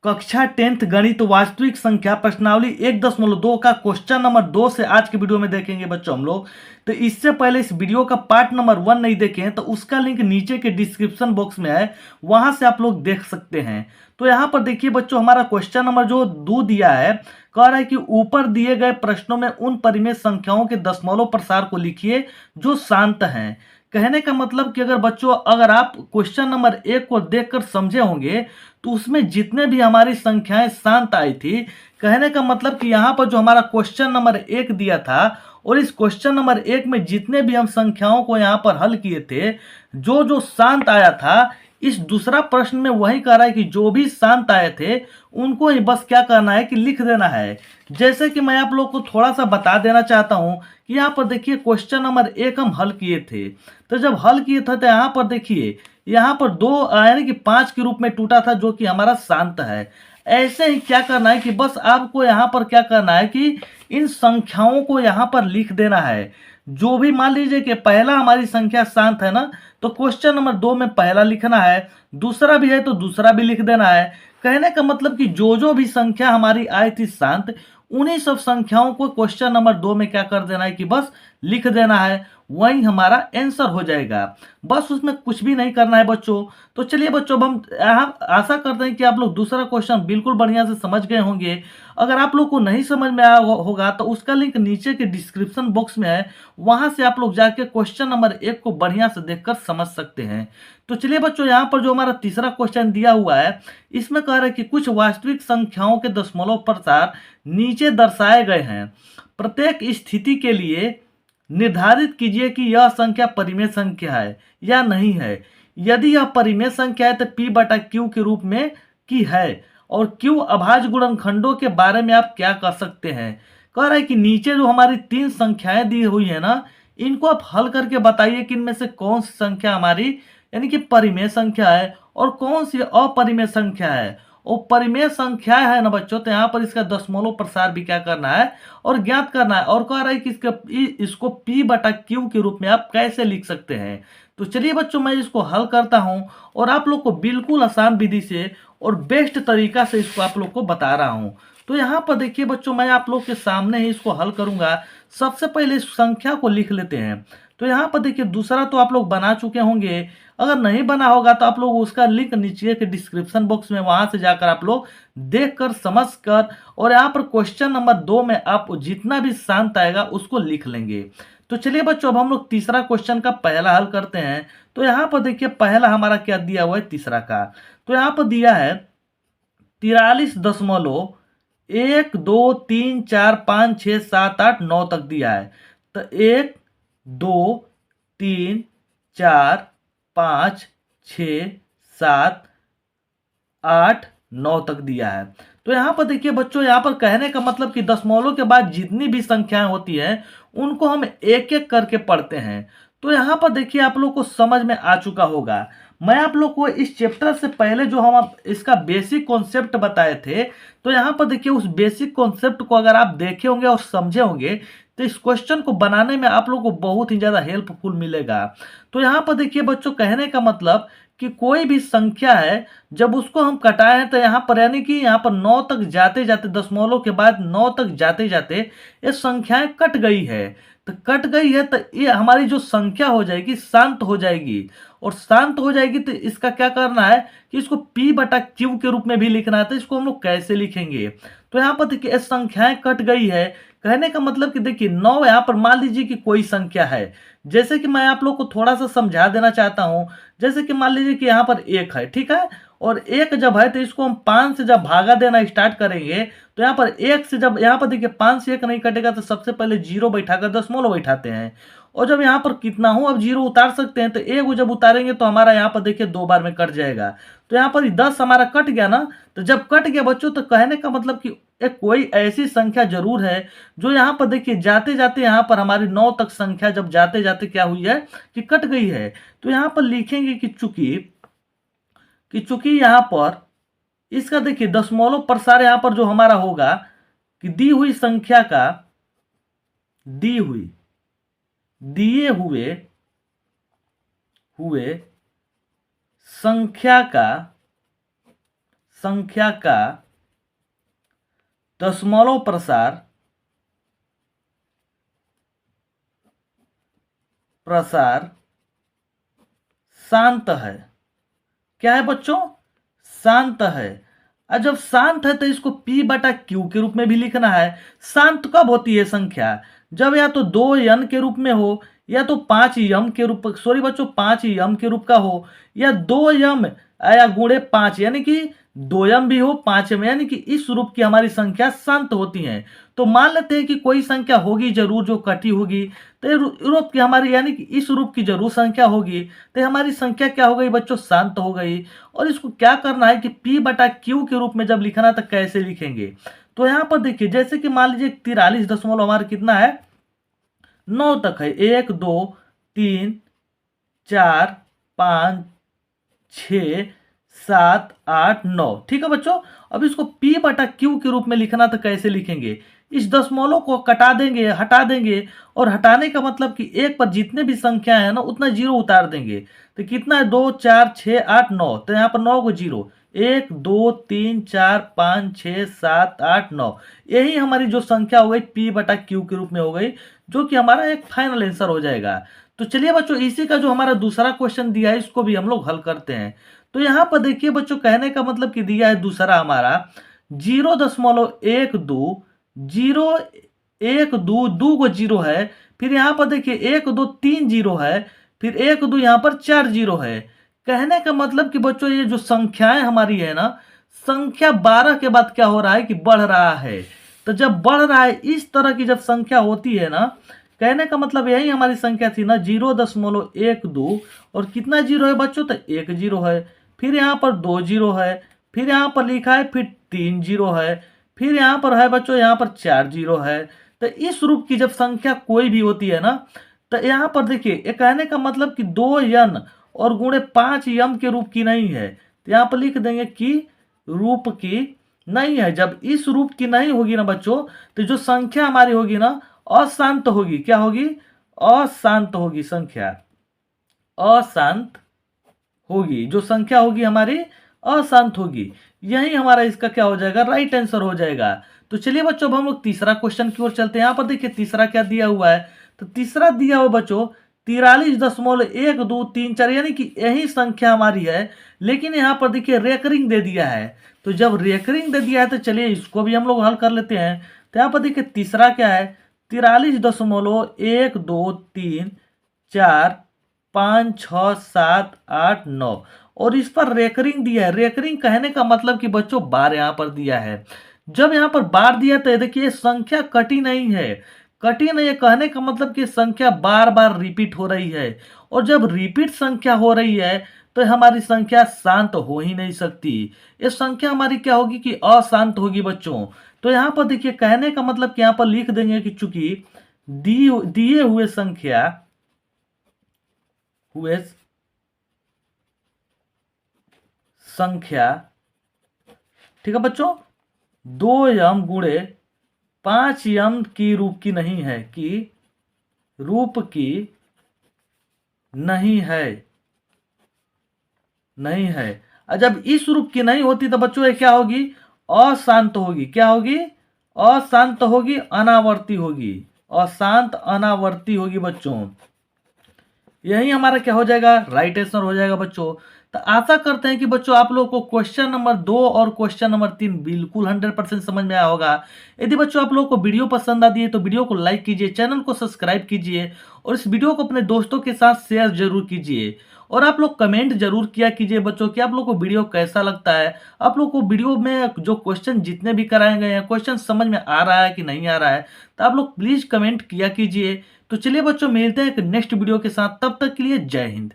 कक्षा 10th गणित वास्तविक संख्या प्रश्नावली 1.2 का क्वेश्चन नंबर 2 से आज के वीडियो में देखेंगे बच्चों हम लोग। तो इससे पहले इस वीडियो का पार्ट नंबर 1 नहीं देखे हैं तो उसका लिंक नीचे के डिस्क्रिप्शन बॉक्स में है, वहां से आप लोग देख सकते हैं। तो यहाँ पर देखिए बच्चों, हमारा क्वेश्चन नंबर जो 2 दिया है, कह रहा है कि ऊपर दिए गए प्रश्नों में उन परिमेय संख्याओं के दशमलव प्रसार को लिखिए जो शांत हैं। कहने का मतलब कि अगर आप क्वेश्चन नंबर 1 को देखकर समझे होंगे तो उसमें जितने भी हमारी संख्याएं शांत आई थी, कहने का मतलब कि यहाँ पर जो हमारा क्वेश्चन नंबर 1 दिया था और इस क्वेश्चन नंबर 1 में जितने भी हम संख्याओं को यहाँ पर हल किए थे, जो जो शांत आया था, इस दूसरा प्रश्न में वही कह रहा है कि जो भी शांत आए थे उनको ही बस क्या करना है कि लिख देना है। जैसे कि मैं आप लोग को थोड़ा सा बता देना चाहता हूं कि यहाँ पर देखिए क्वेश्चन नंबर 1 हम हल किए थे। तो जब हल किए थे तो यहाँ पर देखिए, यहाँ पर 2 यानी कि 5 के रूप में टूटा था, जो कि हमारा शांत है। ऐसे ही क्या करना है कि बस आपको यहाँ पर क्या करना है कि इन संख्याओं को यहाँ पर लिख देना है। जो भी मान लीजिए कि पहला हमारी संख्या शांत है ना, तो क्वेश्चन नंबर 2 में पहला लिखना है, दूसरा भी है तो दूसरा भी लिख देना है। कहने का मतलब कि जो जो भी संख्या हमारी आई थी शांत, उन्हीं सब संख्याओं को क्वेश्चन नंबर 2 में क्या कर देना है कि बस लिख देना है, वही हमारा आंसर हो जाएगा। बस उसमें कुछ भी नहीं करना है बच्चों। तो चलिए बच्चों, अब हम यहाँ आशा करते हैं कि आप लोग दूसरा क्वेश्चन बिल्कुल बढ़िया से समझ गए होंगे। अगर आप लोग को नहीं समझ में आया होगा तो उसका लिंक नीचे के डिस्क्रिप्शन बॉक्स में है, वहां से आप लोग जाके क्वेश्चन नंबर 1 को बढ़िया से देखकर समझ सकते हैं। तो चलिए बच्चों, यहाँ पर जो हमारा तीसरा क्वेश्चन दिया हुआ है, इसमें कह रहा है कि कुछ वास्तविक संख्याओं के दशमलव प्रसार नीचे दर्शाए गए हैं। प्रत्येक स्थिति के लिए निर्धारित कीजिए कि यह संख्या परिमेय संख्या है या नहीं है। यदि यह परिमेय संख्या है तो P बटा Q के रूप में की है, और Q अभाज्य गुणनखंडों के बारे में आप क्या कर सकते हैं। कह रहा है कि नीचे जो हमारी 3 संख्याएं दी हुई है ना, इनको आप हल करके बताइए कि इनमें से कौन सी संख्या हमारी यानी कि परिमेय संख्या है और कौन सी अपरिमेय संख्या है। और परिमेय संख्या है ना बच्चों, तो यहाँ पर इसका दशमलव प्रसार भी क्या करना है और ज्ञात करना है। और कह रहा है कि इसको P बटा Q के रूप में आप कैसे लिख सकते हैं। तो चलिए बच्चों, मैं इसको हल करता हूं और आप लोग को बिल्कुल आसान विधि से और बेस्ट तरीका से इसको आप लोग को बता रहा हूं। तो यहाँ पर देखिए बच्चों, मैं आप लोग के सामने ही इसको हल करूंगा। सबसे पहले इस संख्या को लिख लेते हैं। तो यहाँ पर देखिए, दूसरा तो आप लोग बना चुके होंगे, अगर नहीं बना होगा तो आप लोग उसका लिंक नीचे के डिस्क्रिप्शन बॉक्स में, वहां से जाकर आप लोग देखकर समझकर, और यहाँ पर क्वेश्चन नंबर 2 में आप जितना भी शांत आएगा उसको लिख लेंगे। तो चलिए बच्चों, अब हम लोग तीसरा क्वेश्चन का पहला हल करते हैं। तो यहाँ पर देखिए, पहला हमारा क्या दिया हुआ है तीसरा का, तो यहाँ पर दिया है 43.1 2 3 4 5 6 7 8 9 तक दिया है। तो 1 2 3 4 5 6 7 8 9 तक दिया है। तो यहाँ पर देखिए बच्चों, यहाँ पर कहने का मतलब कि दशमलव के बाद जितनी भी संख्याएं होती हैं उनको हम एक एक करके पढ़ते हैं। तो यहाँ पर देखिए, आप लोग को समझ में आ चुका होगा। मैं आप लोग को इस चैप्टर से पहले जो हम इसका बेसिक कॉन्सेप्ट बताए थे, तो यहाँ पर देखिए उस बेसिक कॉन्सेप्ट को अगर आप देखे होंगे और समझे होंगे तो इस क्वेश्चन को बनाने में आप लोग को बहुत ही ज्यादा हेल्पफुल मिलेगा। तो यहाँ पर देखिए बच्चों, कहने का मतलब कि कोई भी संख्या है, जब उसको हम कटाए हैं तो यहाँ पर यानी कि यहाँ पर 9 तक जाते जाते, दशमलव के बाद 9 तक जाते जाते ये संख्याएं कट गई है। तो कट गई है तो ये हमारी जो संख्या हो जाएगी शांत हो जाएगी, और शांत हो जाएगी तो इसका क्या करना है कि इसको P बटा Q के रूप में भी लिखना है। तो इसको हम लोग कैसे लिखेंगे, तो यहाँ पर देखिए संख्याएं कट गई है। कहने का मतलब कि देखिए 9 यहाँ पर मान लीजिए कि कोई संख्या है, जैसे कि मैं आप लोग को थोड़ा सा समझा देना चाहता हूं। जैसे कि मान लीजिए कि यहाँ पर 1 है, ठीक है, और 1 जब है तो इसको हम 5 से जब भागा देना स्टार्ट करेंगे तो यहाँ पर 1 से जब यहाँ पर देखिए 5 से 1 नहीं कटेगा तो सबसे पहले 0 बैठाकर दशमलव बैठाते हैं, और जब यहाँ पर कितना हो अब 0 उतार सकते हैं, तो 1 जब उतारेंगे तो हमारा यहाँ पर देखिए 2 बार में कट जाएगा। तो यहाँ पर 10 हमारा कट गया ना। तो जब कट गया बच्चों, तो कहने का मतलब कि एक कोई ऐसी संख्या जरूर है जो यहाँ पर देखिए जाते जाते यहाँ पर हमारी 9 तक संख्या जब जाते जाते क्या हुई है कि कट गई है। तो यहाँ पर लिखेंगे कि चूंकि यहाँ पर इसका देखिए दशमलव प्रसार यहाँ पर जो हमारा होगा कि दी हुई संख्या का दिए हुए संख्या का संख्या का दशमलव प्रसार शांत है। क्या है बच्चों? शांत है। और जब शांत है तो इसको P बटा Q के रूप में भी लिखना है। शांत कब होती है संख्या? जब या तो 2n के रूप में हो, या तो 5m के रूप, सॉरी बच्चों 5m के रूप का हो, या 2m या गुणे 5, यानी कि 2m भी हो 5m, यानी कि इस रूप की हमारी संख्या शांत होती है। तो मान लेते हैं कि कोई संख्या होगी जरूर जो कटी होगी, तो रूप की हमारी यानी कि इस रूप की जरूर संख्या होगी, तो हमारी संख्या क्या हो गई बच्चों? शांत हो गई। और इसको क्या करना है कि P बटा Q के रूप में जब लिखना तो कैसे लिखेंगे? तो यहाँ पर देखिए, जैसे कि मान लीजिए 43 दशमलव हमारा कितना है? 9 तक है। 1 2 3 4 5 6 7 8 9। ठीक है बच्चों। अब इसको P बटा Q के रूप में लिखना तो कैसे लिखेंगे? इस दशमलव को कटा देंगे, हटा देंगे, और हटाने का मतलब कि एक पर जितने भी संख्या है ना उतना जीरो उतार देंगे। तो कितना है? 2 4 6 8 9। तो यहाँ पर 9 को जीरो, 1 2 3 4 5 6 7 8 9। यही हमारी जो संख्या हो गई P बटा Q के रूप में हो गई, जो कि हमारा एक फाइनल आंसर हो जाएगा। तो चलिए बच्चों, इसी का जो हमारा दूसरा क्वेश्चन दिया है इसको भी हम लोग हल करते हैं। तो यहाँ पर देखिए बच्चों, कहने का मतलब कि दिया है दूसरा हमारा 0.12, 0 1 2 2 को जीरो है। फिर यहाँ पर देखिए 1 2 3 जीरो है, फिर 1 2 यहाँ पर 4 जीरो है। कहने का मतलब कि बच्चों ये जो संख्याएं हमारी है ना, संख्या 12 के बाद क्या हो रहा है कि बढ़ रहा है। तो जब बढ़ रहा है इस तरह की जब संख्या होती है ना, कहने का मतलब यही हमारी संख्या थी ना 0.12, और कितना जीरो है बच्चों? तो 1 जीरो है, फिर यहाँ पर 2 जीरो है, फिर यहाँ पर लिखा है फिर 3 जीरो है, फिर यहाँ पर है बच्चों यहाँ पर 4 जीरो है। तो इस रूप की जब संख्या कोई भी होती है ना, तो यहाँ पर देखिए ये कहने का मतलब कि 2n और गुणे 5m के रूप की नहीं है। तो यहाँ पर लिख देंगे कि रूप की नहीं है। जब इस रूप की नहीं होगी ना बच्चों, तो जो संख्या हमारी होगी ना अशांत होगी। क्या होगी? अशांत होगी संख्या, अशांत होगी। जो संख्या होगी हमारी अशांत होगी। यही हमारा इसका क्या हो जाएगा? राइट आंसर हो जाएगा। तो चलिए बच्चों, अब हम लोग तीसरा क्वेश्चन की ओर चलते हैं। यहाँ पर देखिए तीसरा क्या दिया हुआ है। तो तीसरा दिया हुआ बच्चों 43.1234, यानी कि यही संख्या हमारी है, लेकिन यहाँ पर देखिए रेकरिंग दे दिया है। तो जब रेकरिंग दे दिया है तो चलिए इसको भी हम लोग हल कर लेते हैं। तो यहाँ पर देखिए तीसरा क्या है? 43.1 2 3 4 5 6 7 8 9, और इस पर रेकरिंग दिया है। रेकरिंग कहने का मतलब कि बच्चों बार यहाँ पर दिया है। जब यहाँ पर बार दिया तो देखिए संख्या कटी नहीं है। कटी नहीं है कहने का मतलब कि संख्या बार बार रिपीट हो रही है, और जब रिपीट संख्या हो रही है तो हमारी संख्या शांत हो ही नहीं सकती। ये संख्या हमारी क्या होगी कि अशांत होगी बच्चों। तो यहाँ पर देखिए कहने का मतलब कि यहाँ पर लिख देंगे कि चूंकि दिए हुए संख्या, ठीक है बच्चों, 2m गुणे 5m की रूप की नहीं है, कि रूप की नहीं है, नहीं है। और जब इस रूप की नहीं होती तो बच्चों ये क्या होगी? अशांत होगी। क्या होगी? अशांत होगी, अनावर्ती होगी, अशांत अनावर्ती होगी बच्चों। यही हमारा क्या हो जाएगा? राइट आंसर हो जाएगा बच्चों। तो आशा करते हैं कि बच्चों आप लोगों को क्वेश्चन नंबर 2 और क्वेश्चन नंबर 3 बिल्कुल 100% समझ में आया होगा। यदि बच्चों आप लोगों को वीडियो पसंद आती है तो वीडियो को लाइक कीजिए, चैनल को सब्सक्राइब कीजिए, और इस वीडियो को अपने दोस्तों के साथ शेयर जरूर कीजिए। और आप लोग कमेंट जरूर किया कीजिए बच्चों कि आप लोग को वीडियो कैसा लगता है। आप लोग को वीडियो में जो क्वेश्चन जितने भी कराए गए हैं क्वेश्चन समझ में आ रहा है कि नहीं आ रहा है, तो आप लोग प्लीज कमेंट किया कीजिए। तो चलिए बच्चों, मिलते हैं एक नेक्स्ट वीडियो के साथ। तब तक के लिए जय हिंद।